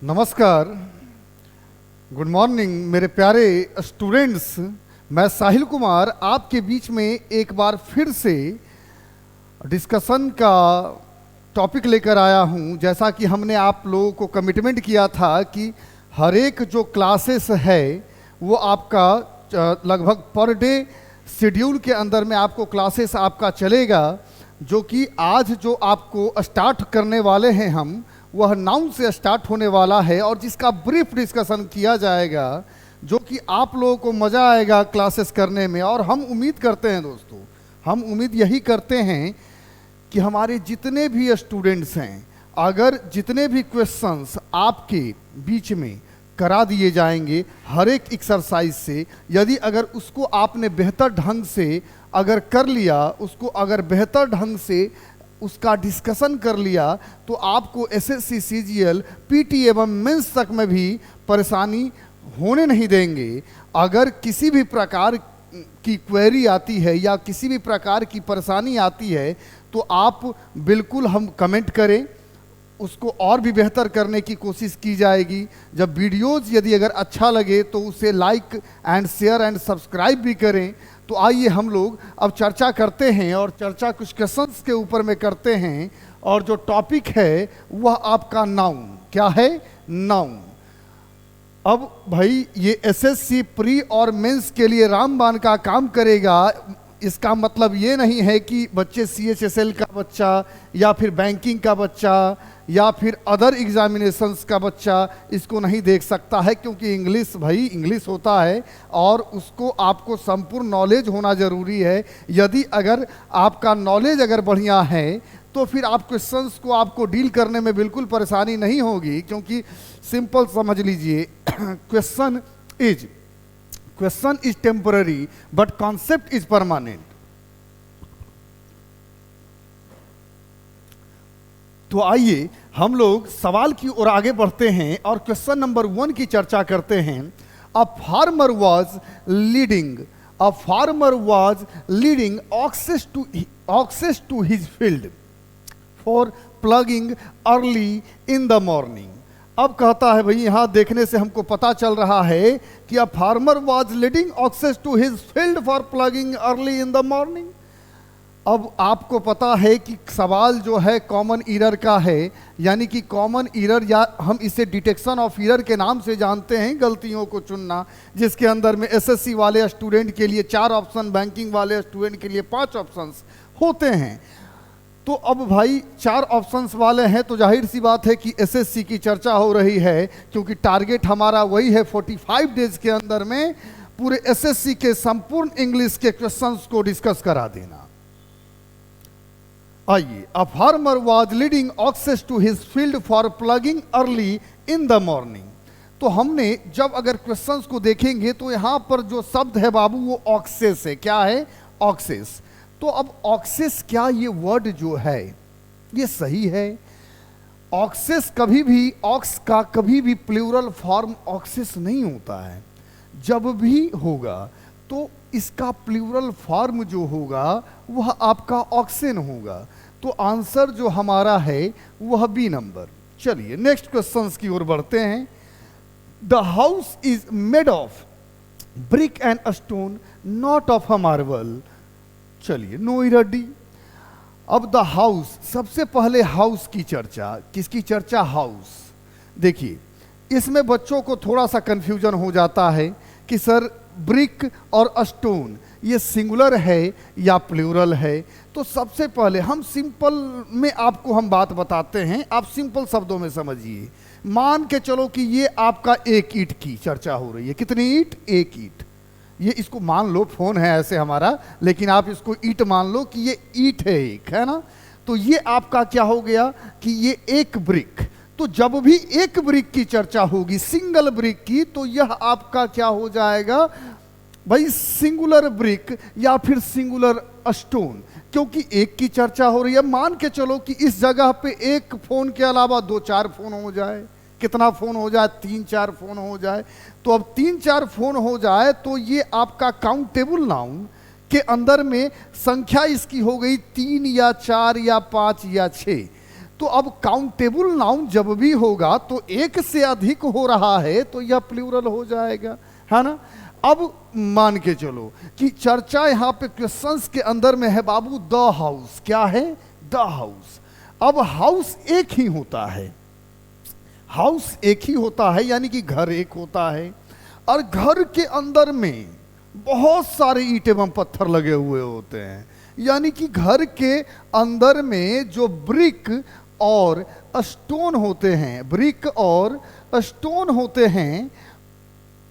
नमस्कार, good morning मेरे प्यारे स्टूडेंट्स। मैं साहिल कुमार आपके बीच में एक बार फिर से डिस्कशन का टॉपिक लेकर आया हूं। जैसा कि हमने आप लोगों को कमिटमेंट किया था कि हर एक जो क्लासेस है वो आपका लगभग पर डे शेड्यूल के अंदर में आपको क्लासेस आपका चलेगा। जो कि आज जो आपको स्टार्ट करने वाले हैं हम, वह नाउन से स्टार्ट होने वाला है और जिसका ब्रीफ डिस्कशन किया जाएगा, जो कि आप लोगों को मज़ा आएगा क्लासेस करने में। और हम उम्मीद करते हैं दोस्तों, हम उम्मीद यही करते हैं कि हमारे जितने भी स्टूडेंट्स हैं, अगर जितने भी क्वेश्चंस आपके बीच में करा दिए जाएंगे हर एक एक्सरसाइज से, यदि अगर उसको आपने बेहतर ढंग से अगर कर लिया, उसको अगर बेहतर ढंग से उसका डिस्कशन कर लिया, तो आपको एसएससी सीजीएल पीटी एवं मेंस तक में भी परेशानी होने नहीं देंगे। अगर किसी भी प्रकार की क्वेरी आती है या किसी भी प्रकार की परेशानी आती है तो आप बिल्कुल हम कमेंट करें, उसको और भी बेहतर करने की कोशिश की जाएगी। जब वीडियोज़ यदि अगर अच्छा लगे तो उसे like and share and subscribe भी करें। तो आइए हम लोग अब चर्चा करते हैं और चर्चा कुछ क्वेश्चंस के ऊपर में करते हैं। और जो टॉपिक है वह आपका नाउन। क्या है? नाउन। अब भाई ये एसएससी प्री और मेंस के लिए रामबाण का काम करेगा। इसका मतलब ये नहीं है कि बच्चे सीएचएसएल का बच्चा या फिर बैंकिंग का बच्चा या फिर अदर एग्जामिनेशंस का बच्चा इसको नहीं देख सकता है, क्योंकि इंग्लिश भाई इंग्लिश होता है और उसको आपको संपूर्ण नॉलेज होना ज़रूरी है। यदि अगर आपका नॉलेज अगर बढ़िया है तो फिर आप क्वेश्चंस को आपको डील करने में बिल्कुल परेशानी नहीं होगी, क्योंकि सिंपल समझ लीजिए question is temporary but concept is permanent. तो आइए हम लोग सवाल की ओर आगे बढ़ते हैं और क्वेश्चन नंबर 1 की चर्चा करते हैं। A farmer was leading oxes to his field for plugging early in the morning. अब कहता है भाई, यहां देखने से हमको पता चल रहा है कि a farmer was leading oxes to his field for plugging early in the morning. अब आपको पता है कि सवाल जो है कॉमन ईरर का है, यानी कि कॉमन ईरर या हम इसे डिटेक्शन ऑफ ईरर के नाम से जानते हैं, गलतियों को चुनना, जिसके अंदर में एसएससी वाले स्टूडेंट के लिए 4 ऑप्शन, बैंकिंग वाले स्टूडेंट के लिए 5 ऑप्शंस होते हैं। तो अब भाई 4 ऑप्शंस वाले हैं तो जाहिर सी बात है कि एसएससी की चर्चा हो रही है, क्योंकि टारगेट हमारा वही है 45 डेज के अंदर में पूरे एसएससी के संपूर्ण इंग्लिश के क्वेश्चंस को डिस्कस करा देना। आइए, a farmer was leading oxes to his field for plugging early in the morning. तो हमने जब अगर क्वेश्चंस को देखेंगे तो यहां पर जो शब्द है बाबू वो ऑक्सेस है। क्या है? ऑक्सेस। तो अब ऑक्सेस, क्या ये वर्ड जो है ये सही है? ऑक्सेस कभी भी, ऑक्स का कभी भी प्लूरल फॉर्म ऑक्सेस नहीं होता है। जब भी होगा तो इसका प्लूरल फॉर्म जो होगा वह आपका ऑक्सेन होगा। तो आंसर जो हमारा है वह बी नंबर। चलिए नेक्स्ट क्वेश्चंस की ओर बढ़ते हैं। The house is made of brick and stone not of a marble. चलिए, नो ईरर डी। अब द हाउस, सबसे पहले हाउस की चर्चा। किसकी चर्चा? हाउस। देखिए, इसमें बच्चों को थोड़ा सा कंफ्यूजन हो जाता है कि सर ब्रिक और स्टोन ये सिंगुलर है या प्लूरल है। तो सबसे पहले हम सिंपल में आपको हम बात बताते हैं, आप सिंपल शब्दों में समझिए। मान के चलो कि ये आपका एक ईंट की चर्चा हो रही है। कितनी ईंट? एक ईंट। ये इसको मान लो फोन है ऐसे हमारा, लेकिन आप इसको ईंट मान लो कि ये ईंट है एक, है ना। तो ये आपका क्या हो गया कि ये एक ब्रिक। तो जब भी एक ब्रिक की चर्चा होगी, सिंगल ब्रिक की, तो यह आपका क्या हो जाएगा भाई? सिंगुलर ब्रिक या फिर सिंगुलर स्टोन, क्योंकि एक की चर्चा हो रही है। मान के चलो कि इस जगह पे एक फोन के अलावा 2-4 फोन हो जाए। कितना फोन हो जाए? 3-4 फोन हो जाए। तो अब 3-4 फोन हो जाए तो ये आपका काउंटेबल नाउन के अंदर में संख्या इसकी हो गई 3 या 4 या 5 या 6। तो अब काउंटेबल नाउन जब भी होगा तो एक से अधिक हो रहा है तो यह प्लूरल हो जाएगा, है ना। अब मान के चलो कि चर्चा यहां पे क्वेश्चंस के अंदर में है बाबू द हाउस, क्या है, द हाउस। अब हाउस एक ही होता है, हाउस एक ही होता है, यानी कि घर एक होता है, और घर के अंदर में बहुत सारे ईंट एवं पत्थर लगे हुए होते हैं, यानी कि घर के अंदर में जो ब्रिक और स्टोन होते हैं, ब्रिक और स्टोन होते हैं,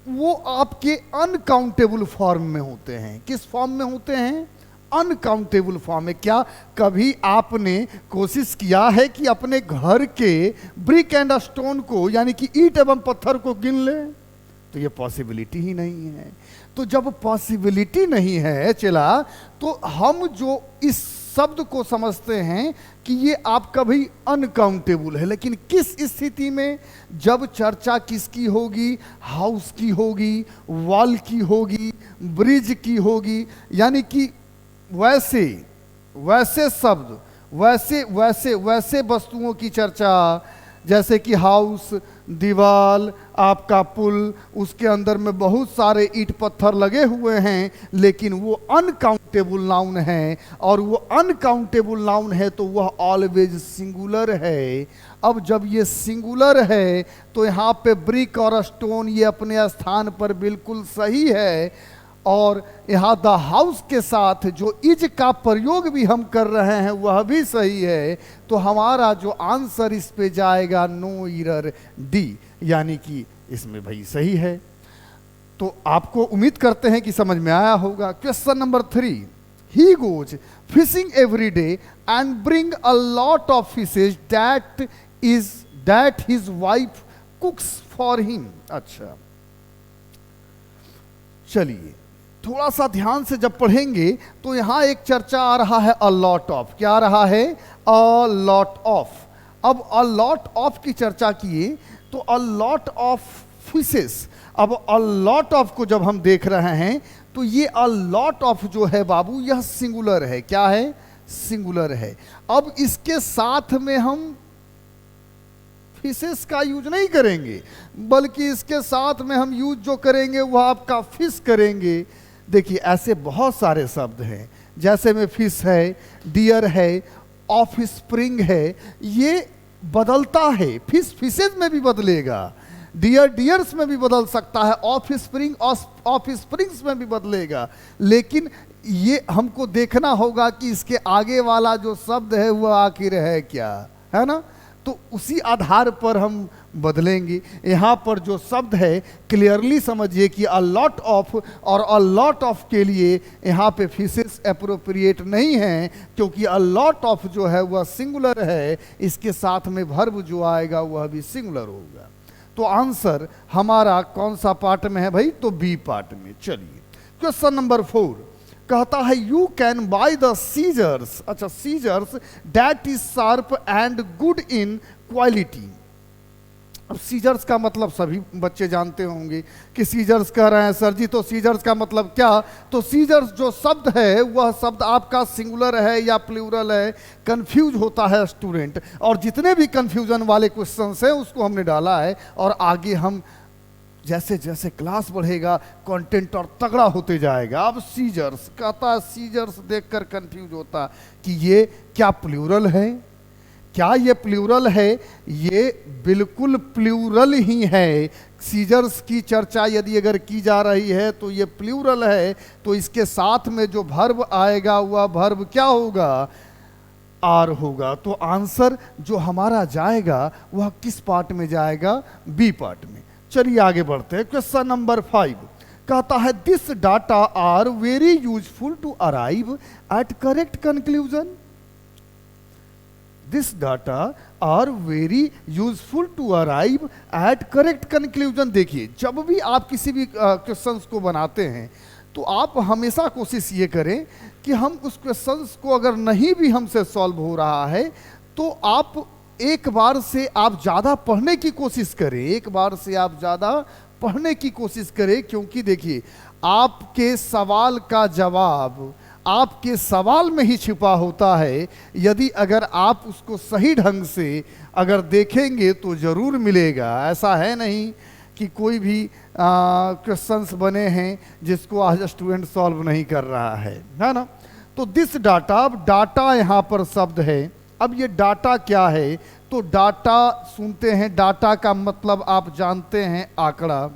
वो आपके अनकाउंटेबल फॉर्म में होते हैं। किस फॉर्म में होते हैं, अनकाउंटेबल फॉर्म में। क्या कभी आपने कोशिश किया है कि अपने घर के ब्रिक एंड स्टोन को, यानी कि ईंट एवं पत्थर को गिन ले? तो ये पॉसिबिलिटी ही नहीं है। तो जब पॉसिबिलिटी नहीं है चला, तो हम जो इस शब्द को समझते हैं कि ये आपका भी अनकाउंटेबल है। लेकिन किस स्थिति में, जब चर्चा किसकी होगी, हाउस की होगी, वॉल की होगी, ब्रिज की होगी, यानी कि वैसे वैसे शब्द, वैसे वैसे वैसे वस्तुओं की चर्चा, जैसे कि हाउस, दीवाल, आपका पुल, उसके अंदर में बहुत सारे ईंट पत्थर लगे हुए हैं, लेकिन वो अनकाउंटेबल नाउन है, और वो अनकाउंटेबल नाउन है तो वह ऑलवेज सिंगुलर है। अब जब ये सिंगुलर है तो यहाँ पे ब्रिक और स्टोन ये अपने स्थान पर बिल्कुल सही है, और यहाँ द हाउस के साथ जो इज का प्रयोग भी हम कर रहे हैं वह भी सही है। तो हमारा जो आंसर इस पे जाएगा नो एरर, डी, यानी कि इसमें भाई सही है। तो आपको उम्मीद करते हैं कि समझ में आया होगा। Question number 3, he goes fishing every day and bring a lot of fishes that his wife कुक्स for him. अच्छा, चलिए थोड़ा सा ध्यान से जब पढ़ेंगे तो यहां एक चर्चा आ रहा है अ लॉट ऑफ। क्या आ रहा है, अ लॉट ऑफ। अब अ लॉट ऑफ की चर्चा किए तो अ लॉट ऑफ फिशेस। अब अ लॉट ऑफ को जब हम देख रहे हैं तो ये अ लॉट ऑफ जो है बाबू, यह सिंगुलर है। क्या है, सिंगुलर है। अब इसके साथ में हम फिशेस का यूज नहीं करेंगे, बल्कि इसके साथ में हम यूज जो करेंगे वह आपका फिश करेंगे। देखिए ऐसे बहुत सारे शब्द हैं, जैसे में फिश है, डियर है, ऑफ स्प्रिंग है, ये बदलता है। फिश फिशेज में भी बदलेगा, डियर डियर्स में भी बदल सकता है, ऑफ स्प्रिंग ऑफ स्प्रिंग्स में भी बदलेगा। लेकिन ये हमको देखना होगा कि इसके आगे वाला जो शब्द है वह आखिर है क्या, है ना। तो उसी आधार पर हम बदलेंगे। यहाँ पर जो शब्द है क्लियरली समझिए कि अ लॉट ऑफ और अ लॉट ऑफ के लिए यहाँ पे फिशेस अप्रोप्रिएट नहीं है, क्योंकि अ लॉट ऑफ जो है वह सिंगुलर है, इसके साथ में वर्ब जो आएगा वह भी सिंगुलर होगा। तो आंसर हमारा कौन सा पार्ट में है भाई, तो बी पार्ट में। चलिए क्वेश्चन नंबर 4 कहता है you can buy the scissors. अच्छा, scissors that is sharp and good in quality. अब सीजर्स का मतलब सभी बच्चे जानते होंगे कि सीजर्स कह रहे हैं सर जी, तो सीजर्स का मतलब क्या। तो सीजर्स जो शब्द है वह शब्द आपका सिंगुलर है या प्लूरल है, कंफ्यूज होता है स्टूडेंट। और जितने भी कंफ्यूजन वाले क्वेश्चंस हैं उसको हमने डाला है, और आगे हम जैसे जैसे क्लास बढ़ेगा कंटेंट और तगड़ा होते जाएगा। अब सीजर्स कहता है, सीजर्स देखकर कंफ्यूज होता कि ये क्या प्लूरल है, क्या ये प्लूरल है। ये बिल्कुल प्लूरल ही है। सीजर्स की चर्चा यदि अगर की जा रही है तो ये प्लूरल है, तो इसके साथ में जो वर्ब आएगा वह वर्ब क्या होगा, आर होगा। तो आंसर जो हमारा जाएगा वह किस पार्ट में जाएगा, बी पार्ट में। चलिए आगे बढ़ते हैं। क्वेश्चन नंबर 5 कहता है this data are very useful to arrive at correct conclusion. This data are very useful to arrive at correct conclusion. देखिए जब भी आप किसी भी क्वेश्चंस को बनाते हैं तो आप हमेशा कोशिश ये करें कि हम उस क्वेश्चंस को अगर नहीं भी हमसे सॉल्व हो रहा है तो आप एक बार से आप ज़्यादा पढ़ने की कोशिश करें, एक बार से आप ज़्यादा पढ़ने की कोशिश करें। क्योंकि देखिए आपके सवाल का जवाब आपके सवाल में ही छिपा होता है। यदि अगर आप उसको सही ढंग से अगर देखेंगे तो ज़रूर मिलेगा। ऐसा है नहीं कि कोई भी क्वेश्चंस बने हैं जिसको आज स्टूडेंट सॉल्व नहीं कर रहा है ना। तो दिस डाटा, अब डाटा यहाँ पर शब्द है। अब ये डाटा क्या है? तो डाटा सुनते हैं, डाटा का मतलब आप जानते हैं आंकड़ा।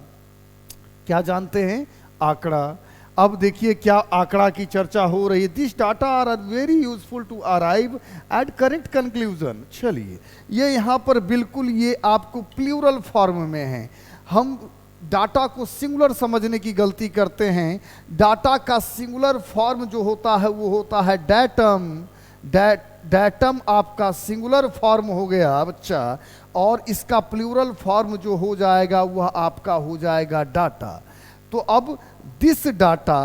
क्या जानते हैं? आंकड़ा। अब देखिए क्या आंकड़ा की चर्चा हो रही है। This data are very useful to arrive at correct conclusion. चलिए ये यहाँ पर बिल्कुल ये आपको प्लूरल फॉर्म में है। हम डाटा को सिंगुलर समझने की गलती करते हैं। डाटा का सिंगुलर फॉर्म जो होता है वो होता है डेटम। डेटम आपका सिंगुलर फॉर्म हो गया बच्चा, और इसका प्लूरल फॉर्म जो हो जाएगा वह आपका हो जाएगा डाटा। तो अब this data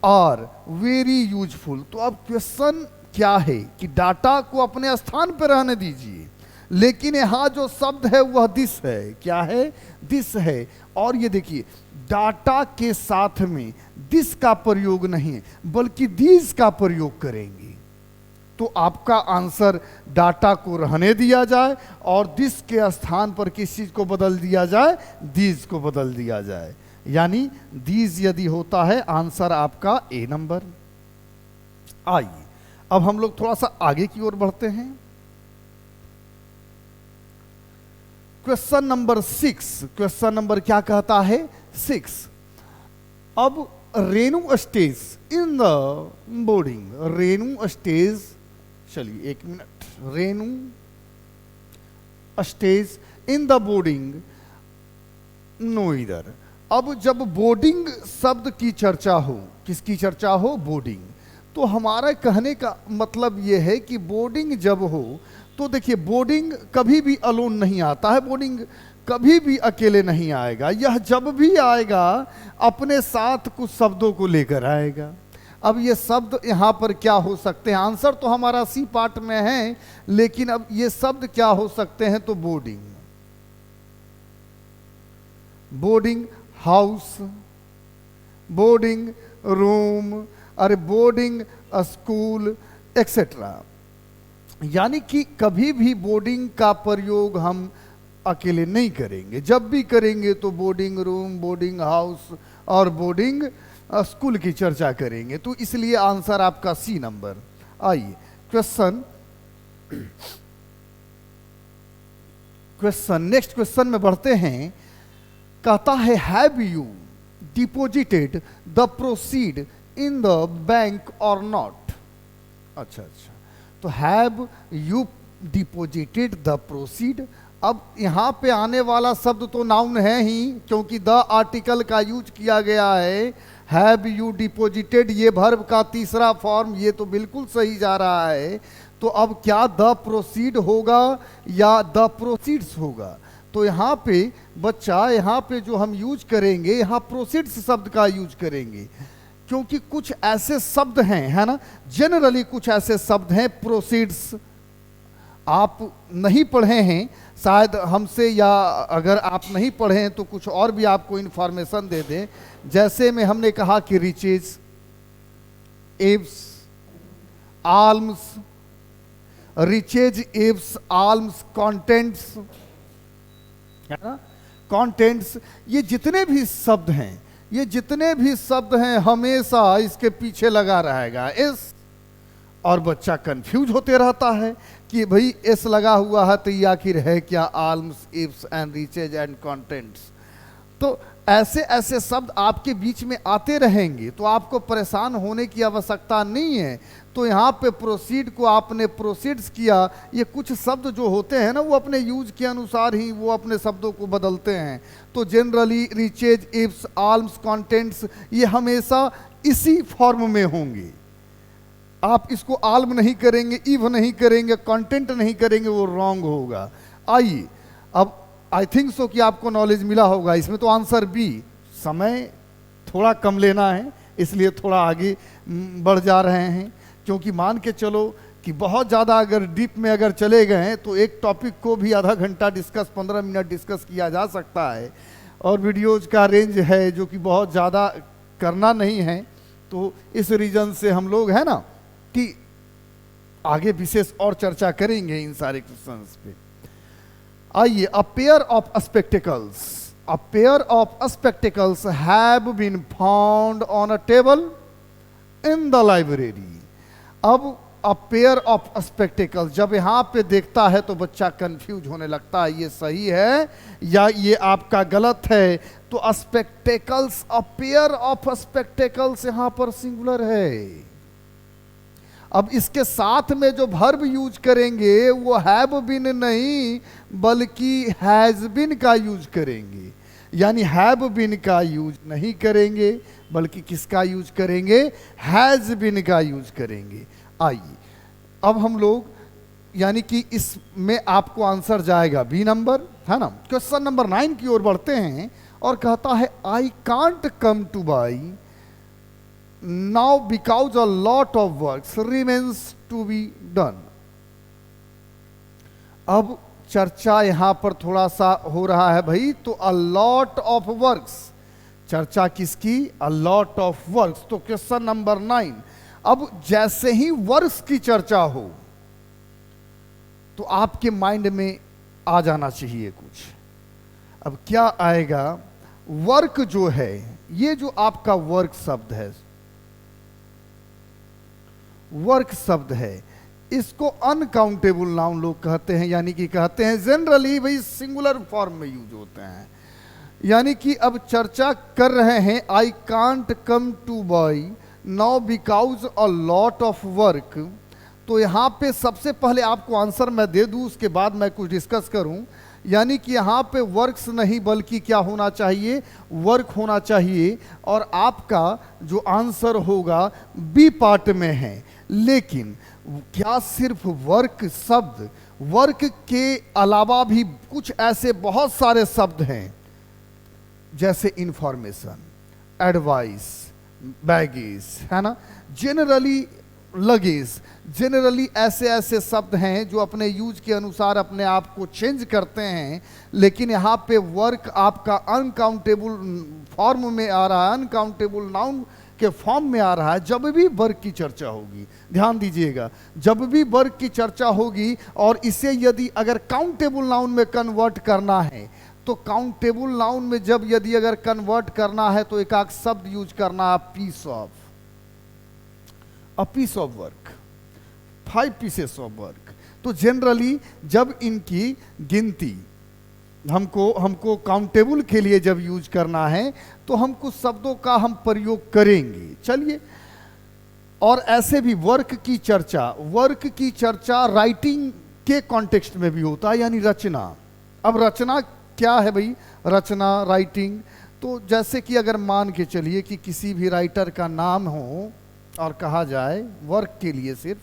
are very useful. तो अब क्वेश्चन क्या है कि डाटा को अपने स्थान पर रहने दीजिए, लेकिन यहाँ जो शब्द है वह दिस है। क्या है? दिस है। और ये देखिए डाटा के साथ में दिस का प्रयोग नहीं बल्कि दीज का प्रयोग करेंगे। तो आपका आंसर डाटा को रहने दिया जाए और दिस के स्थान पर किस चीज को बदल दिया जाए? दीज को बदल दिया जाए। यानी दीज यदि होता है आंसर आपका ए नंबर। आइए अब हम लोग थोड़ा सा आगे की ओर बढ़ते हैं। Question number 6। क्वेश्चन नंबर क्या कहता है? 6। अब Renu stays in the boarding. Renu stays, चलिए एक minute, Renu stays in the boarding नो इधर। अब जब बोर्डिंग शब्द की चर्चा हो, किसकी चर्चा हो? बोर्डिंग। तो हमारा कहने का मतलब यह है कि बोर्डिंग जब हो तो देखिए बोर्डिंग कभी भी अलोन नहीं आता है। बोर्डिंग कभी भी अकेले नहीं आएगा। यह जब भी आएगा अपने साथ कुछ शब्दों को लेकर आएगा। अब ये शब्द यहाँ पर क्या हो सकते हैं? आंसर तो हमारा सी पार्ट में है, लेकिन अब ये शब्द क्या हो सकते हैं? तो boarding, boarding house, boarding room, अरे बोर्डिंग स्कूल एक्सेट्रा। यानी कि कभी भी बोर्डिंग का प्रयोग हम अकेले नहीं करेंगे। जब भी करेंगे तो बोर्डिंग रूम, बोर्डिंग हाउस और बोर्डिंग स्कूल की चर्चा करेंगे। तो इसलिए आंसर आपका सी नंबर। आइए क्वेश्चन नेक्स्ट क्वेश्चन में बढ़ते हैं। कहता है have you deposited the proceed in the bank और नॉट। अच्छा, तो have you deposited the proceed. अब यहां पे आने वाला शब्द तो नाउन है ही, क्योंकि द आर्टिकल का यूज किया गया है। हैव यू डिपोजिटेड ये वर्ब का तीसरा फॉर्म, ये तो बिल्कुल सही जा रहा है। तो अब क्या द प्रोसीड होगा या द प्रोसीड्स होगा? तो यहाँ पे बच्चा, यहाँ पे जो हम यूज करेंगे, यहाँ प्रोसीड्स शब्द का यूज करेंगे, क्योंकि कुछ ऐसे शब्द हैं, है ना, जनरली कुछ ऐसे शब्द हैं प्रोसीड्स आप नहीं पढ़े हैं शायद हमसे, या अगर आप नहीं पढ़े हैं तो कुछ और भी आपको इंफॉर्मेशन दे दें। जैसे में हमने कहा कि riches, abs, alms, riches, abs, alms, contents, है ना, कॉन्टेंट्स। ये जितने भी शब्द हैं, ये जितने भी शब्द हैं हमेशा इसके पीछे लगा रहेगा एस, और बच्चा कंफ्यूज होते रहता है कि भाई एस लगा हुआ है तो ये आखिर है क्या? Alms, ifs and riches and contents. तो ऐसे ऐसे शब्द आपके बीच में आते रहेंगे, तो आपको परेशान होने की आवश्यकता नहीं है। तो यहाँ पे प्रोसीड को आपने प्रोसीड्स किया। ये कुछ शब्द जो होते हैं ना, वो अपने यूज के अनुसार ही वो अपने शब्दों को बदलते हैं। तो generally riches, ifs, alms, contents ये हमेशा इसी फॉर्म में होंगे। आप इसको आल्म नहीं करेंगे, इव नहीं करेंगे, कंटेंट नहीं करेंगे, वो रॉन्ग होगा। आइए अब आई थिंक सो कि आपको नॉलेज मिला होगा इसमें। तो आंसर बी। समय थोड़ा कम लेना है, इसलिए थोड़ा आगे बढ़ जा रहे हैं, क्योंकि मान के चलो कि बहुत ज़्यादा अगर डीप में अगर चले गए तो एक टॉपिक को भी आधा घंटा डिस्कस, 15 मिनट डिस्कस किया जा सकता है। और वीडियोज का रेंज है जो कि बहुत ज़्यादा करना नहीं है, तो इस रीजन से हम लोग है ना कि आगे विशेष और चर्चा करेंगे इन सारे क्वेश्चंस पे। आइए, a pair of spectacles have been found on a table in the library. अब अ पेयर ऑफ स्पेक्टिकल्स जब यहां पे देखता है तो बच्चा कंफ्यूज होने लगता है, ये सही है या ये आपका गलत है। तो spectacles, a pair of spectacles यहां पर सिंगुलर है। अब इसके साथ में जो वर्ब यूज करेंगे वो हैव बीन नहीं बल्कि हैज बीन का यूज करेंगे। यानी हैव बीन का यूज नहीं करेंगे बल्कि किसका यूज करेंगे, हैज बीन का यूज करेंगे। आइए अब हम लोग यानी कि इसमें आपको आंसर जाएगा बी नंबर, है ना। क्वेश्चन नंबर 9 की ओर बढ़ते हैं और कहता है I can't come to buy now because a lot of works remains to be done. अब चर्चा यहां पर थोड़ा सा हो रहा है भाई, तो अ लॉट ऑफ वर्क्स, चर्चा किसकी, अ लॉट ऑफ वर्क्स। तो क्वेश्चन नंबर 9, अब जैसे ही वर्क्स की चर्चा हो तो आपके माइंड में आ जाना चाहिए कुछ। अब क्या आएगा, वर्क जो है, ये जो आपका वर्क शब्द है, वर्क शब्द है, इसको अनकाउंटेबल नाउन लोग कहते हैं, यानी कि कहते हैं जनरली भाई सिंगुलर फॉर्म में यूज होते हैं। यानी कि अब चर्चा कर रहे हैं आई can't come to buy now because a lot of work. तो यहां पे सबसे पहले आपको आंसर मैं दे दूं, उसके बाद मैं कुछ डिस्कस करूं। यानी कि यहां पे वर्क्स नहीं बल्कि क्या होना चाहिए, वर्क होना चाहिए। और आपका जो आंसर होगा बी पार्ट में है। लेकिन क्या सिर्फ वर्क शब्द, वर्क के अलावा भी कुछ ऐसे बहुत सारे शब्द हैं जैसे इंफॉर्मेशन, एडवाइस, बैगेज, है ना, जनरली लगेज, जनरली ऐसे ऐसे शब्द हैं जो अपने यूज के अनुसार अपने आप को चेंज करते हैं। लेकिन यहाँ पे वर्क आपका अनकाउंटेबल फॉर्म में आ रहा है, अनकाउंटेबल नाउन के फॉर्म में आ रहा है। जब भी वर्क की चर्चा होगी, ध्यान दीजिएगा, जब भी वर्क की चर्चा होगी और इसे यदि अगर काउंटेबल नाउन में कन्वर्ट करना है, तो काउंटेबल नाउन में जब यदि अगर कन्वर्ट करना है तो एक आध शब्द यूज करना है, piece of, a piece of work, 5 pieces of work. तो जनरली जब इनकी गिनती हमको काउंटेबल के लिए जब यूज करना है तो हम कुछ शब्दों का हम प्रयोग करेंगे। चलिए, और ऐसे भी वर्क की चर्चा राइटिंग के कॉन्टेक्स्ट में भी होता है, यानी रचना। अब रचना क्या है भाई, रचना, राइटिंग। तो जैसे कि अगर मान के चलिए कि किसी भी राइटर का नाम हो और कहा जाए वर्क के लिए सिर्फ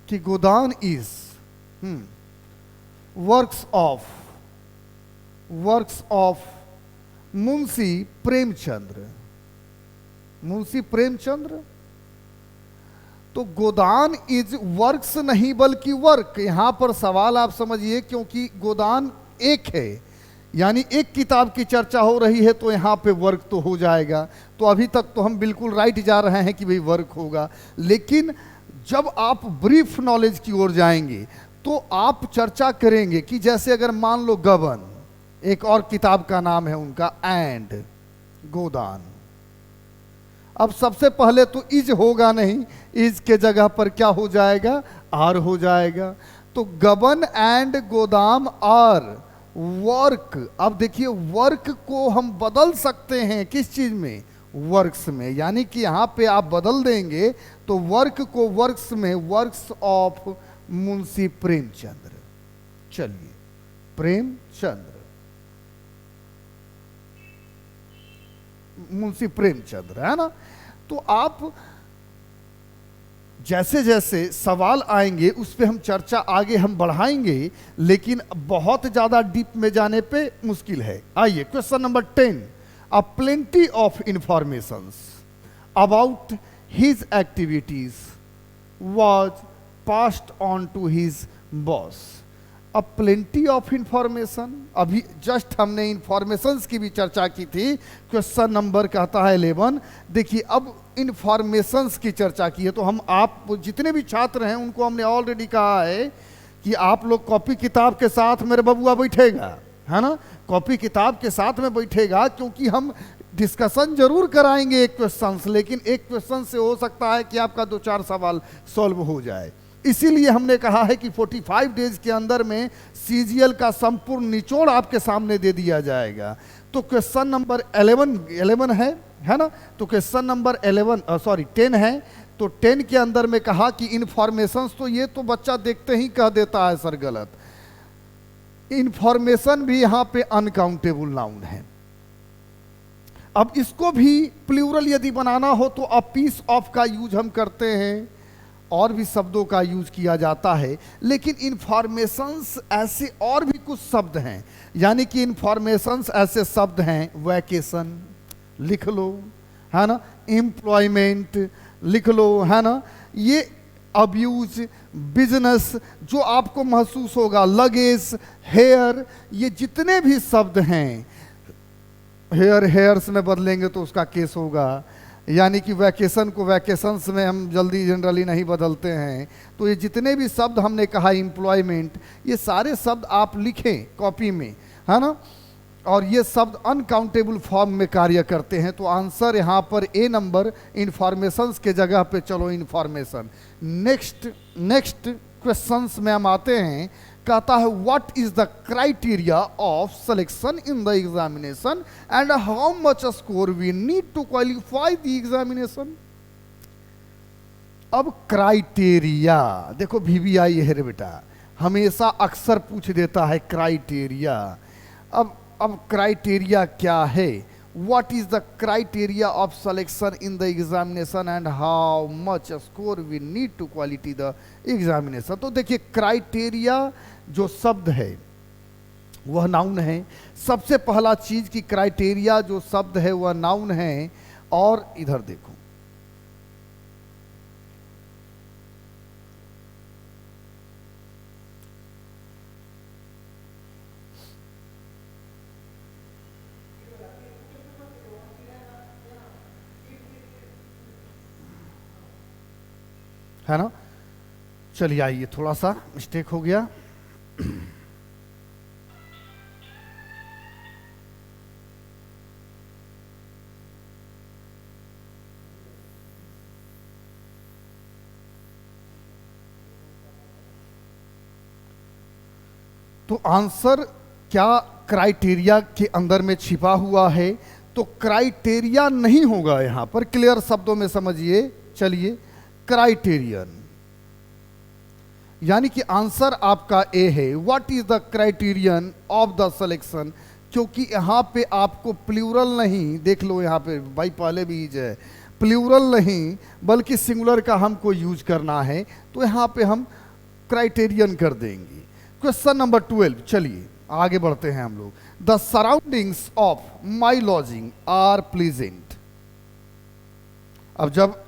कि Godan is works of Munshi Premchandra, Munshi Premchandra. तो गोदान इज वर्क्स नहीं बल्कि वर्क। यहां पर सवाल आप समझिए, क्योंकि गोदान एक है, यानी एक किताब की चर्चा हो रही है, तो यहां पे वर्क तो हो जाएगा। तो अभी तक तो हम बिल्कुल राइट जा रहे हैं कि भाई वर्क होगा। लेकिन जब आप ब्रीफ नॉलेज की ओर जाएंगे तो आप चर्चा करेंगे कि जैसे अगर मान लो गबन, एक और किताब का नाम है उनका, एंड गोदान। अब सबसे पहले तो इज होगा नहीं, इज के जगह पर क्या हो जाएगा, आर हो जाएगा। तो गबन एंड गोदाम आर वर्क। अब देखिए, वर्क को हम बदल सकते हैं किस चीज में, वर्क्स में। यानी कि यहां पे आप बदल देंगे तो वर्क को वर्क्स में, वर्क्स ऑफ मुंशी प्रेमचंद्र। चलिए, प्रेमचंद्र, मुंशी प्रेमचंद्र, है ना। तो आप जैसे जैसे सवाल आएंगे उस पे हम चर्चा आगे हम बढ़ाएंगे, लेकिन बहुत ज्यादा डीप में जाने पे मुश्किल है। आइए, question number 10, a plenty of informations about his activities was passed on to his boss। अब प्लेंटी ऑफ इंफॉर्मेशन, अभी जस्ट हमने इंफॉर्मेशंस की भी चर्चा की थी। क्वेश्चन नंबर कहता है 11। देखिए अब इंफॉर्मेशंस की चर्चा की है, तो हम आप जितने भी छात्र हैं उनको हमने ऑलरेडी कहा है कि आप लोग कॉपी किताब के साथ मेरे बबुआ बैठेगा, है ना, कॉपी किताब के साथ में बैठेगा, क्योंकि हम डिस्कशन जरूर कराएंगे एक क्वेश्चन, लेकिन एक क्वेश्चन से हो सकता है कि आपका 2-4 सवाल सॉल्व हो जाए। इसीलिए हमने कहा है कि 45 डेज के अंदर में सीजीएल का संपूर्ण निचोड़ आपके सामने दे दिया जाएगा। तो क्वेश्चन नंबर 11 है ना, तो क्वेश्चन नंबर 10 है। तो 10 के अंदर में कहा कि इंफॉर्मेशन, तो ये तो बच्चा देखते ही कह देता है सर गलत। इंफॉर्मेशन भी यहां पे अनकाउंटेबल नाउन है। अब इसको भी प्लूरल यदि बनाना हो तो अ पीस ऑफ का यूज हम करते हैं, और भी शब्दों का यूज किया जाता है, लेकिन इंफॉर्मेशंस ऐसे और भी कुछ शब्द हैं, यानी कि इंफॉर्मेशंस ऐसे शब्द हैं, वैकेशन लिख लो, है ना, एम्प्लॉयमेंट लिख लो, है ना, ये अब्यूज, बिजनेस, जो आपको महसूस होगा, लगेज, हेयर, ये जितने भी शब्द हैं, हेयर्स में बदलेंगे तो उसका केस होगा, यानी कि वैकेशन को वैकेशंस में हम जल्दी जनरली नहीं बदलते हैं। तो ये जितने भी शब्द हमने कहा, एम्प्लॉयमेंट, ये सारे शब्द आप लिखें कॉपी में, है ना, और ये शब्द अनकाउंटेबल फॉर्म में कार्य करते हैं। तो आंसर यहाँ पर ए नंबर, इंफॉर्मेशंस के जगह पे चलो इंफॉर्मेशन। नेक्स्ट क्वेश्चंस में हम आते हैं, कहता है what is the criteria of selection in the examination and how much score we need to qualify the examination. अब क्राइटेरिया देखो, VBI है रे बेटा, हमेशा अक्सर पूछ देता है क्राइटेरिया। अब क्राइटेरिया क्या है? What is the criteria of selection in the examination and how much score we need to qualify the examination। तो देखिए क्राइटेरिया जो शब्द है वह नाउन है। सबसे पहला चीज की क्राइटेरिया जो शब्द है वह नाउन है। और इधर देखो, है ना, चलिए आइए, थोड़ा सा मिस्टेक हो गया। तो आंसर क्या क्राइटेरिया के अंदर में छिपा हुआ है? तो क्राइटेरिया नहीं होगा यहां पर, क्लियर शब्दों में समझिए। चलिए, क्राइटेरियन, यानी कि आंसर आपका ए है। What is the criterion of the selection, क्योंकि यहां पे आपको प्लूरल नहीं, देख लो यहां पे भाई पहले भी है, प्लूरल नहीं बल्कि सिंगुलर का हमको यूज करना है, तो यहां पे हम क्राइटेरियन कर देंगे। क्वेश्चन नंबर 12, चलिए आगे बढ़ते हैं हम लोग। The surroundings of my lodging are pleasant. अब जब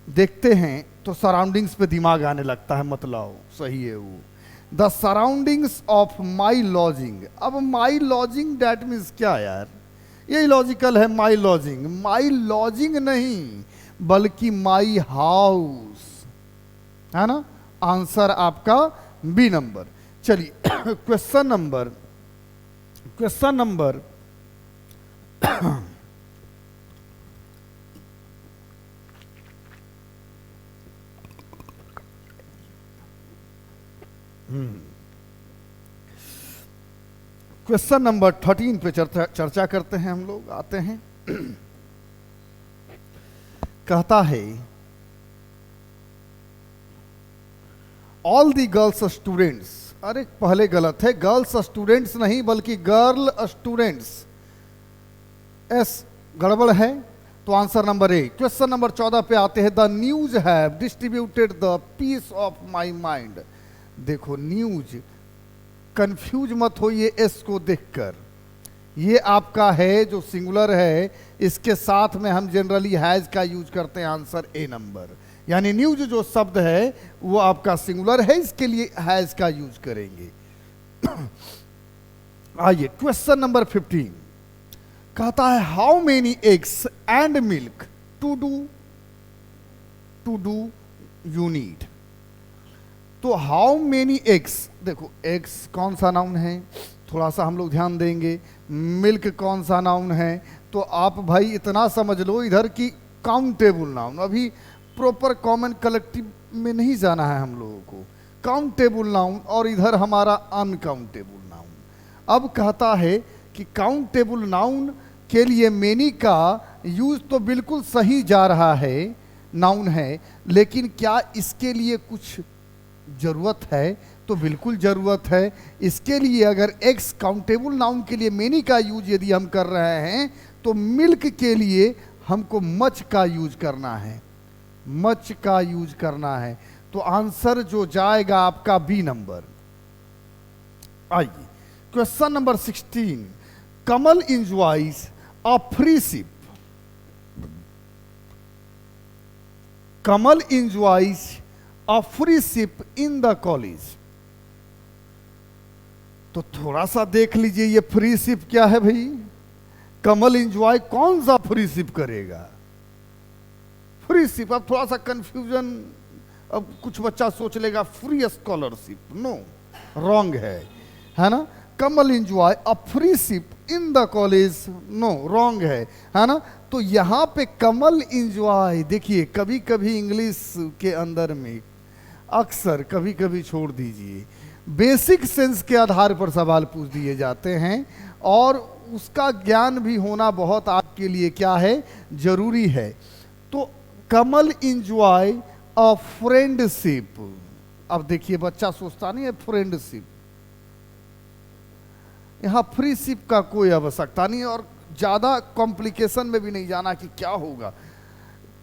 देखते हैं तो सराउंडिंग्स पे दिमाग आने लगता है, मतलब सही है वो। The surroundings of my lodging. अब माई लॉजिंग डेट मीन्स क्या यार? ये लॉजिकल है, माई लॉजिंग, माई लॉजिंग नहीं बल्कि माई हाउस, है ना। आंसर आपका बी नंबर। चलिए क्वेश्चन नंबर क्वेश्चन नंबर 13 पे चर्चा करते हैं हम लोग, आते हैं। कहता है ऑल दी गर्ल्स स्टूडेंट्स, अरे पहले गलत है, गर्ल्स स्टूडेंट्स नहीं बल्कि गर्ल स्टूडेंट्स, एस गड़बड़ है। तो answer number A. Question number 14 पे आते हैं। The news have distributed the peace of my mind. देखो न्यूज, कंफ्यूज मत होइए एस को देखकर, ये आपका है जो सिंगुलर है, इसके साथ में हम जनरली हैज का यूज करते हैं। आंसर ए नंबर, यानी न्यूज जो शब्द है वो आपका सिंगुलर है, इसके लिए हैज का यूज करेंगे। आइए क्वेश्चन नंबर 15 कहता है how many eggs and milk to do you need. तो हाउ मेनी एग्स, देखो एग्स कौन सा नाउन है, थोड़ा सा हम लोग ध्यान देंगे। मिल्क कौन सा नाउन है, तो आप भाई इतना समझ लो इधर की काउंटेबल नाउन, अभी प्रॉपर कॉमन कलेक्टिव में नहीं जाना है हम लोगों को। काउंटेबल नाउन और इधर हमारा अनकाउंटेबल नाउन। अब कहता है कि काउंटेबल नाउन के लिए मेनी का यूज तो बिल्कुल सही जा रहा है, नाउन है, लेकिन क्या इसके लिए कुछ जरूरत है, तो बिल्कुल जरूरत है। इसके लिए अगर एक्स काउंटेबल नाउन के लिए मेनी का यूज यदि हम कर रहे हैं तो मिल्क के लिए हमको मच का यूज करना है, मच का यूज करना है। तो आंसर जो जाएगा आपका बी नंबर। आइए question number 16 Kamal enjoys a free ship. Kamal enjoys a friendship in the college. तो थोड़ा सा देख लीजिए ये फ्री शिप क्या है भाई। कमल इंजॉय कौन सा फ्री शिप करेगा, फ्री शिप। अब थोड़ा सा कंफ्यूजन, अब कुछ बच्चा सोच लेगा फ्री स्कॉलरशिप, नो, रॉन्ग है ना। Kamal enjoy a friendship in the college, no, wrong है ना। तो यहां पे कमल इंजॉय, देखिए कभी कभी इंग्लिश के अंदर में अक्सर कभी कभी छोड़ दीजिए, बेसिक सेंस के आधार पर सवाल पूछ दिए जाते हैं और उसका ज्ञान भी होना बहुत आपके लिए क्या है, जरूरी है। तो कमल इंजॉय अ फ्रेंडशिप। अब देखिए बच्चा सोचता नहीं है फ्रेंडशिप, यहां फ्रीशिप का कोई आवश्यकता नहीं और ज्यादा कॉम्प्लिकेशन में भी नहीं जाना कि क्या होगा।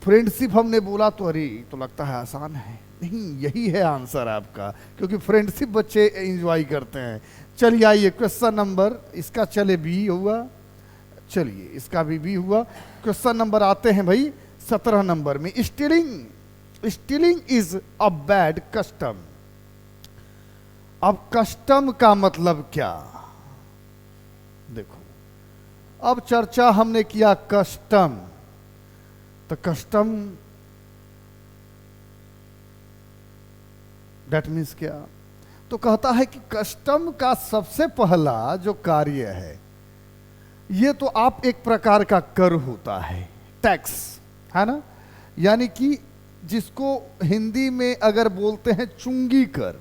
फ्रेंडशिप हमने बोला तो अरे तो लगता है आसान है, नहीं, यही है आंसर आपका, क्योंकि फ्रेंडशिप बच्चे एंजॉय करते हैं। चलिए आइए क्वेश्चन नंबर, इसका चले बी हुआ, चलिए इसका भी बी हुआ। क्वेश्चन नंबर आते हैं भाई 17 नंबर में। Stealing is a bad custom. अब कस्टम का मतलब क्या, देखो अब चर्चा हमने किया कस्टम, तो कस्टम दैट मीन्स क्या। तो कहता है कि कस्टम का सबसे पहला जो कार्य है ये तो आप एक प्रकार का कर होता है, टैक्स, है ना। यानी कि जिसको हिंदी में अगर बोलते हैं चुंगी कर,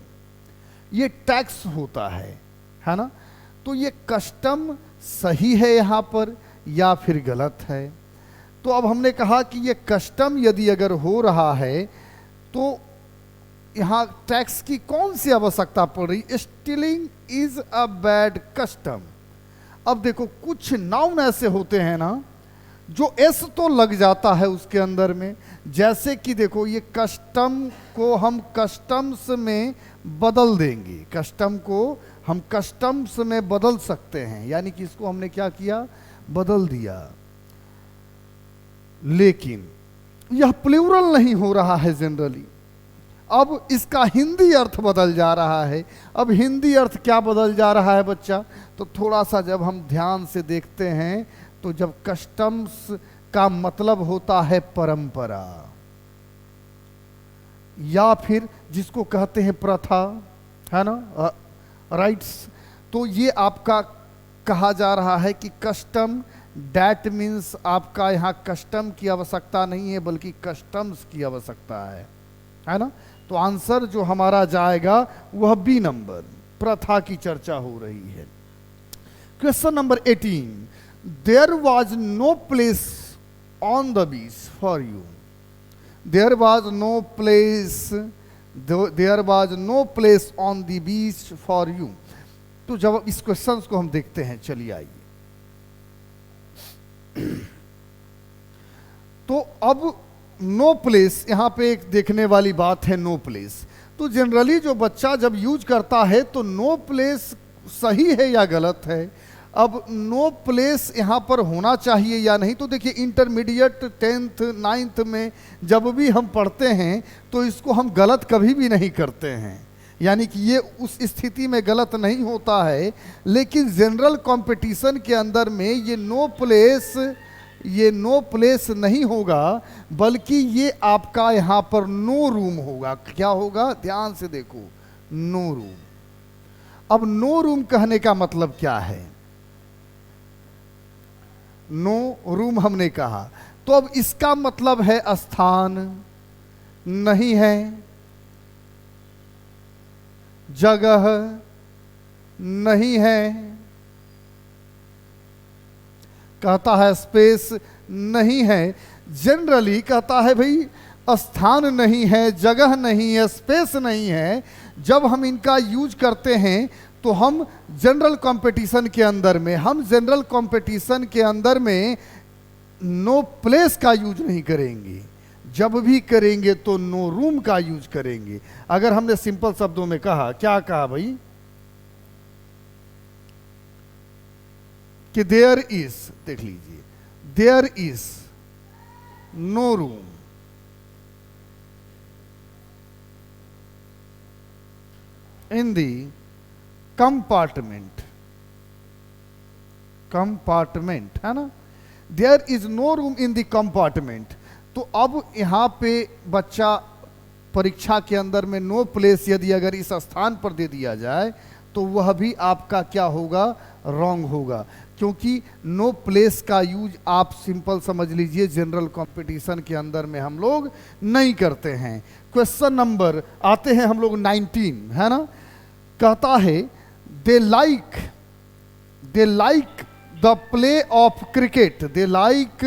ये टैक्स होता है ना। तो ये कस्टम सही है यहां पर या फिर गलत है। तो अब हमने कहा कि ये कस्टम यदि अगर हो रहा है तो यहां टैक्स की कौन सी आवश्यकता पड़ रही, stealing is a bad custom. अब देखो कुछ नाउन ऐसे होते हैं ना जो एस तो लग जाता है उसके अंदर में, जैसे कि देखो ये कस्टम को हम कस्टम्स में बदल देंगे, कस्टम को हम कस्टम्स में बदल सकते हैं, यानी कि इसको हमने क्या किया, बदल दिया। लेकिन यह प्लूरल नहीं हो रहा है जनरली, अब इसका हिंदी अर्थ बदल जा रहा है। अब हिंदी अर्थ क्या बदल जा रहा है बच्चा, तो थोड़ा सा जब हम ध्यान से देखते हैं तो जब कस्टम्स का मतलब होता है परंपरा या फिर जिसको कहते हैं प्रथा, है ना, राइट्स, तो ये आपका कहा जा रहा है कि कस्टम, डैट मीन्स आपका यहाँ कस्टम की आवश्यकता नहीं है बल्कि कस्टम्स की आवश्यकता है ना। तो आंसर जो हमारा जाएगा वह बी नंबर, प्रथा की चर्चा हो रही है। Question number 18 there was no place on the beach for you. There was no place, there was no place on the beach for you. तो जब इस क्वेश्चन को हम देखते हैं, चलिए आइए। तो अब नो प्लेस, यहां पे एक देखने वाली बात है, नो प्लेस। तो जनरली जो बच्चा जब यूज करता है तो नो प्लेस सही है या गलत है। अब नो प्लेस यहाँ पर होना चाहिए या नहीं, तो देखिए इंटरमीडिएट 10th 9th में जब भी हम पढ़ते हैं तो इसको हम गलत कभी भी नहीं करते हैं, यानी कि ये उस स्थिति में गलत नहीं होता है। लेकिन जनरल कंपटीशन के अंदर में ये नो प्लेस नहीं होगा, बल्कि ये आपका यहाँ पर नो रूम होगा। क्या होगा, ध्यान से देखो, नो रूम। अब नो रूम कहने का मतलब क्या है, नो रूम हमने कहा, तो अब इसका मतलब है स्थान नहीं है, जगह नहीं है, कहता है स्पेस नहीं है। जनरली कहता है भाई स्थान नहीं है, जगह नहीं है, स्पेस नहीं है। जब हम इनका यूज करते हैं तो हम जनरल कंपटीशन के अंदर में नो प्लेस का यूज नहीं करेंगे, जब भी करेंगे तो नो रूम का यूज करेंगे। अगर हमने सिंपल शब्दों में कहा, क्या कहा भाई, कि देयर इज, देख लीजिए, there is no room in the compartment है ना, there is no room in the compartment. तो अब यहां पे बच्चा परीक्षा के अंदर में नो प्लेस यदि अगर इस स्थान पर दे दिया जाए तो वह भी आपका क्या होगा, रॉन्ग होगा, क्योंकि नो प्लेस का यूज आप सिंपल समझ लीजिए जनरल कंपटीशन के अंदर में हम लोग नहीं करते हैं। क्वेश्चन नंबर आते हैं हम लोग 19, है ना, कहता है they like the play of cricket, they like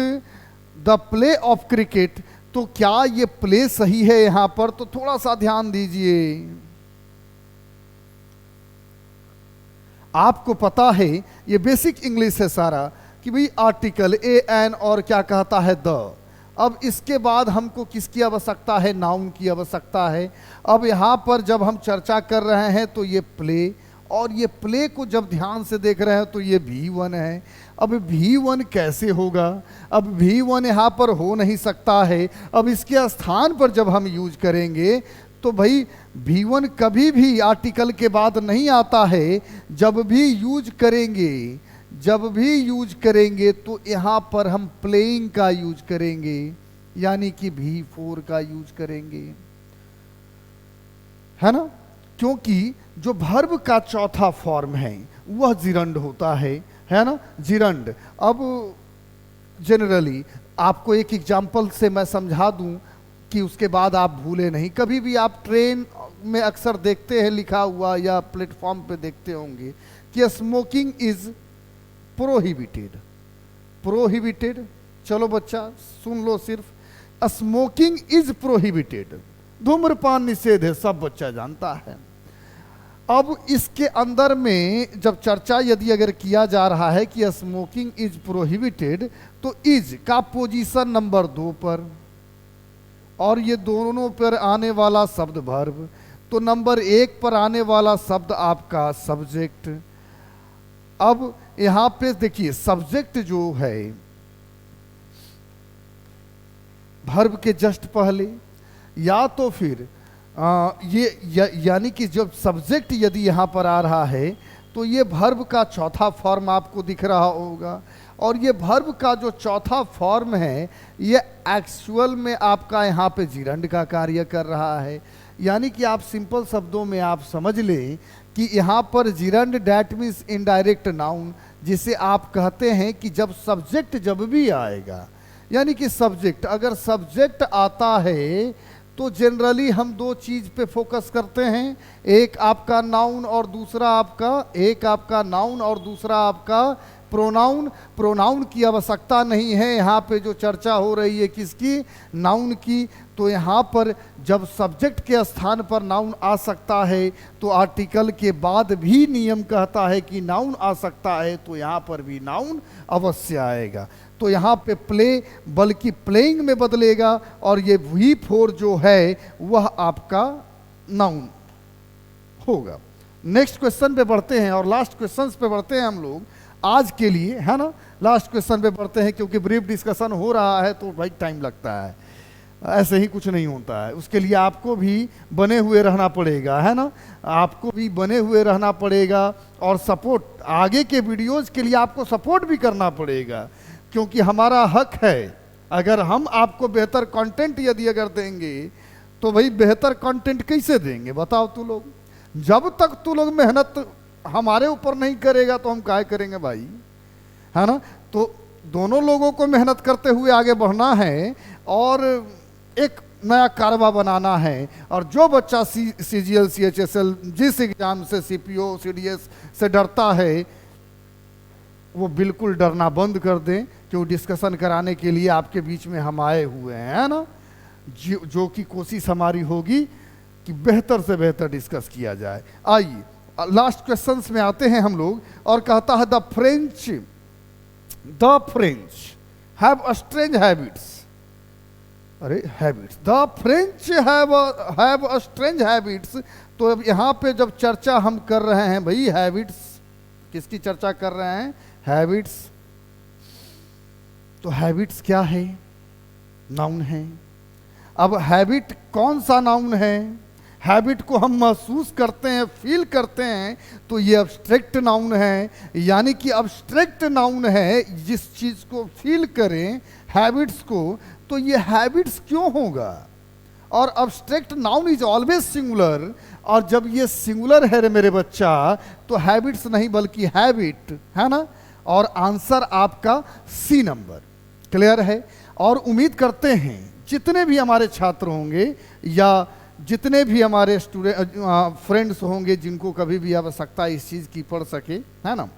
the play of cricket. तो क्या ये प्ले सही है यहां पर, तो थोड़ा सा ध्यान दीजिए। आपको पता है ये बेसिक इंग्लिश है सारा, कि भाई आर्टिकल ए एन और क्या कहता है द। अब इसके बाद हमको किसकी आवश्यकता है, नाउन की आवश्यकता है। अब यहाँ पर जब हम चर्चा कर रहे हैं तो ये प्ले, और ये प्ले को जब ध्यान से देख रहे हैं तो ये V1 है। अब V1 कैसे होगा, अब V1 यहाँ पर हो नहीं सकता है। अब इसके स्थान पर जब हम यूज करेंगे तो भाई V1 कभी भी आर्टिकल के बाद नहीं आता है। जब भी यूज करेंगे तो यहाँ पर हम प्लेइंग का यूज करेंगे, यानी कि V4 का यूज करेंगे, है ना, क्योंकि जो वर्ब का चौथा फॉर्म है वह जिरंड होता है ना, जिरंड। अब जनरली आपको एक एग्जाम्पल से मैं समझा दूं कि उसके बाद आप भूले नहीं। कभी भी आप ट्रेन में अक्सर देखते हैं लिखा हुआ, या प्लेटफॉर्म पे देखते होंगे कि स्मोकिंग इज प्रोहिबिटेड। चलो बच्चा सुन लो, सिर्फ स्मोकिंग इज प्रोहिबिटेड, धूम्रपान निषेध है, सब बच्चा जानता है। अब इसके अंदर में जब चर्चा यदि अगर किया जा रहा है कि स्मोकिंग इज प्रोहिबिटेड, तो इज का पोजीशन नंबर 2 पर, और ये दोनों पर आने वाला शब्द वर्ब, तो नंबर 1 पर आने वाला शब्द आपका सब्जेक्ट। अब यहां पे देखिए सब्जेक्ट जो है वर्ब के जस्ट पहले, या तो फिर यानी कि जब सब्जेक्ट यदि यहां पर आ रहा है तो ये वर्ब का चौथा फॉर्म आपको दिख रहा होगा, और ये वर्ब का जो चौथा फॉर्म है ये एक्चुअल में आपका यहाँ पे जिरंड का कार्य कर रहा है। यानी कि आप सिंपल शब्दों में आप समझ लें कि यहाँ पर gerund that means indirect noun, जिसे आप कहते हैं कि जब सब्जेक्ट जब भी आएगा, यानी कि सब्जेक्ट अगर सब्जेक्ट आता है तो जनरली हम 2 चीज पे फोकस करते हैं, एक आपका नाउन और दूसरा आपका प्रोनाउन। प्रोनाउन की आवश्यकता नहीं है, यहाँ पे जो चर्चा हो रही है किसकी, नाउन की। तो यहाँ पर जब सब्जेक्ट के स्थान पर नाउन आ सकता है तो आर्टिकल के बाद भी नियम कहता है कि नाउन आ सकता है, तो यहाँ पर भी नाउन अवश्य आएगा। तो यहाँ पे प्ले बल्कि प्लेइंग में बदलेगा, और ये V4 जो है वह आपका नाउन होगा। नेक्स्ट क्वेश्चन पे बढ़ते हैं और लास्ट क्वेश्चंस पे बढ़ते हैं हम लोग। आज के लिए, है ना, लास्ट क्वेश्चन पे बढ़ते हैं, क्योंकि ब्रीफ डिस्कशन हो रहा है तो भाई टाइम लगता है, ऐसे ही कुछ नहीं होता है। उसके लिए आपको भी बने हुए रहना पड़ेगा, है ना, आपको भी बने हुए रहना पड़ेगा, और सपोर्ट आगे के वीडियोज़ के लिए आपको सपोर्ट भी करना पड़ेगा, क्योंकि हमारा हक है। अगर हम आपको बेहतर कंटेंट यदि अगर देंगे तो भाई बेहतर कंटेंट कैसे देंगे बताओ तू लोग। जब तक तू लोग मेहनत हमारे ऊपर नहीं करेगा तो हम क्या करेंगे भाई, है ना। तो दोनों लोगों को मेहनत करते हुए आगे बढ़ना है और एक नया कारवा बनाना है। और जो बच्चा CGL CHSL जिस एग्जाम से CPO CDS से डरता है वो बिल्कुल डरना बंद कर दें, क्यों डिस्कशन कराने के लिए आपके बीच में हम आए हुए हैं, है ना। जो कि कोशिश हमारी होगी कि बेहतर से बेहतर डिस्कस किया जाए। आइए लास्ट क्वेश्चंस में आते हैं हम लोग, और कहता है the French have a strange habits. अरे habits, the French have a strange habits. तो अब यहाँ पे जब चर्चा हम कर रहे हैं भाई हैबिट्स, किसकी चर्चा कर रहे हैं, हैबिट्स। तो हैबिट्स क्या है, नाउन है। अब हैबिट कौन सा नाउन है, हैबिट को हम महसूस करते हैं, फील करते हैं, तो ये अब्स्ट्रैक्ट नाउन है। यानी कि अब्स्ट्रैक्ट नाउन है, जिस चीज को फील करें हैबिट्स को, तो ये हैबिट्स क्यों होगा। और abstract noun is always singular, और जब ये सिंगुलर है रे मेरे बच्चा तो हैबिट्स नहीं बल्कि हैबिट, है ना। और आंसर आपका C नंबर। क्लियर है। और उम्मीद करते हैं जितने भी हमारे छात्र होंगे या जितने भी हमारे स्टूडेंट फ्रेंड्स होंगे जिनको कभी भी आवश्यकता इस चीज़ की पड़ सके, है ना,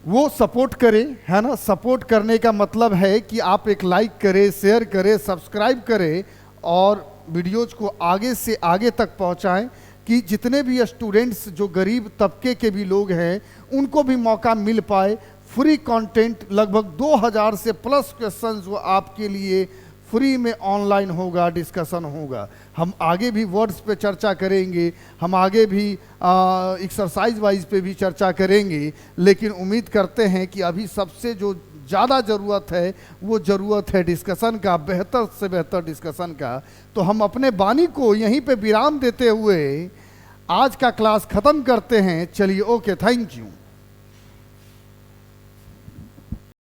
वो सपोर्ट करें, है ना। सपोर्ट करने का मतलब है कि आप एक लाइक करें, शेयर करें, सब्सक्राइब करें और वीडियोज को आगे से आगे तक पहुंचाएं, कि जितने भी स्टूडेंट्स जो गरीब तबके के भी लोग हैं उनको भी मौका मिल पाए। फ्री कंटेंट लगभग 2000 से प्लस क्वेश्चंस वो आपके लिए फ्री में ऑनलाइन होगा, डिस्कशन होगा। हम आगे भी वर्ड्स पे चर्चा करेंगे, हम आगे भी एक्सरसाइज वाइज पे भी चर्चा करेंगे, लेकिन उम्मीद करते हैं कि अभी सबसे जो ज़्यादा ज़रूरत है वो ज़रूरत है डिस्कशन का, बेहतर से बेहतर डिस्कशन का। तो हम अपने वाणी को यहीं पे विराम देते हुए आज का क्लास ख़त्म करते हैं। चलिए, ओके, थैंक यू।